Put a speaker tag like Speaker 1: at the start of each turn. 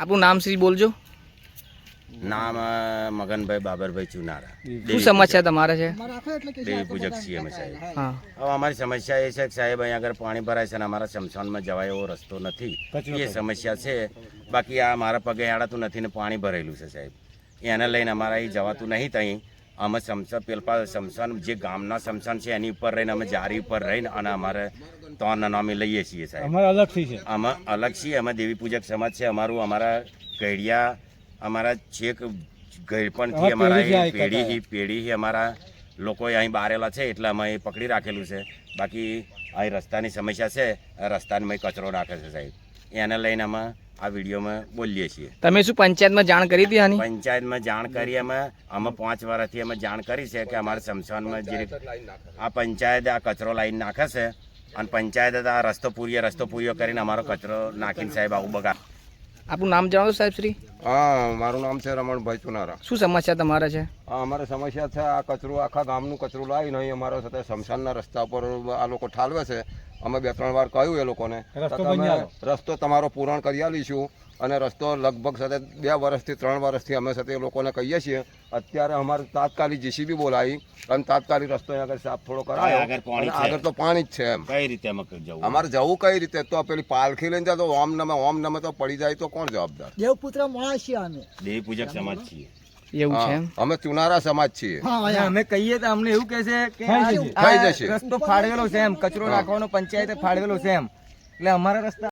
Speaker 1: આપણું નામ શ્રી બોલજો.
Speaker 2: નામ મગનભાઈ બાબરભાઈ ચુનારા.
Speaker 1: શું સમસ્યા તમારે છે?
Speaker 2: દેવી પૂજક છીએ અમે સાહેબ.
Speaker 1: હા,
Speaker 2: હવે અમારી સમસ્યા એ છે કે સાહેબ અહીંયા આગળ પાણી ભરાય છે અને અમારા શમશાનમાં જવાય એવો રસ્તો નથી. એ સમસ્યા છે. બાકી આ મારા પગે હેડાતું નથી ને પાણી ભરેલું છે સાહેબ. એને લઈને અમારા અહીં જવાતું નહીં. ત્યાં અમે શમશાન જે ગામના શમશાન છે એની ઉપર રહીને અમે જારી ઉપર રહીને અને અમારે ત્રણ નામે લઈએ છીએ સાહેબ. અમે અલગ છીએ. અમે દેવી પૂજક સમાજ છે અમારું. અમારા ગઢિયા અમારા છેક ગળપણથી અમારા પેઢી અમારા લોકોએ અહીં બારેલા છે એટલે અમે પકડી રાખેલું છે. બાકી અહીં રસ્તાની સમસ્યા છે. રસ્તામાં કચરો રાખે છે સાહેબ. એને લઈને અમે આ વિડીયોમાં બોલીએ છીએ.
Speaker 1: તમે શું પંચાયતમાં જાણ કરી હતી આની?
Speaker 2: પંચાયતમાં જાણ કરી. અમે 5 વર્ષથી અમે જાણ કરી છે કે અમારા શમશાનમાં જે આ પંચાયત આ કચરો લાવીને નાખે છે અને પંચાયત આ રસ્તો પૂરીઓ કરીને અમારો કચરો નાખીને સાહેબ આવું બગાડ.
Speaker 1: આપણું નામ જણાવો સાહેબ શ્રી.
Speaker 3: હા, મારું નામ છે રમણભાઈ ચુનારા.
Speaker 1: શું સમસ્યા તમારે છે?
Speaker 3: અમારે સમસ્યા છે આ કચરું આખા ગામનું કચરું લાવીને અહીં અમારા સાથે શમશાનના રસ્તા પર આ લોકો ઠાલવે છે. અમે 2-3 વાર કહ્યું એ લોકોને રસ્તો તમારો પૂરણ કરી આલીશું અને રસ્તો લગભગ સાથે 2 વર્ષથી 3 વર્ષથી અમે સાથે એ લોકોને કહીએ છીએ. અત્યારે અમારે તાત્કાલિક જીસીબી બોલાવી અને તાત્કાલિક રસ્તો આગળ સાફ થોડો કરાયો. આગળ તો પાણી જ છે. એમ
Speaker 2: કઈ રીતે અમે જવું?
Speaker 3: અમારે જવું કઈ રીતે? તો પેલી પાલખી લઈને જાય તો ઓમ નમે તો પડી જાય તો કોણ જવાબદાર?
Speaker 4: દેવપુત્ર માણસ છીએ અમે.
Speaker 2: દેવી પૂજક સમાજ છીએ.
Speaker 1: એવું છે એમ?
Speaker 3: અમે ચુનારા સમાજ છીએ.
Speaker 5: અમે કહીએ તો અમને એવું કહે છે કે
Speaker 3: થઈ જશે.
Speaker 5: રસ્તો ફાળવેલો છે એમ, કચરો નાખવાનો પંચાયતે ફાળવેલો છે એમ, એટલે અમારા રસ્તા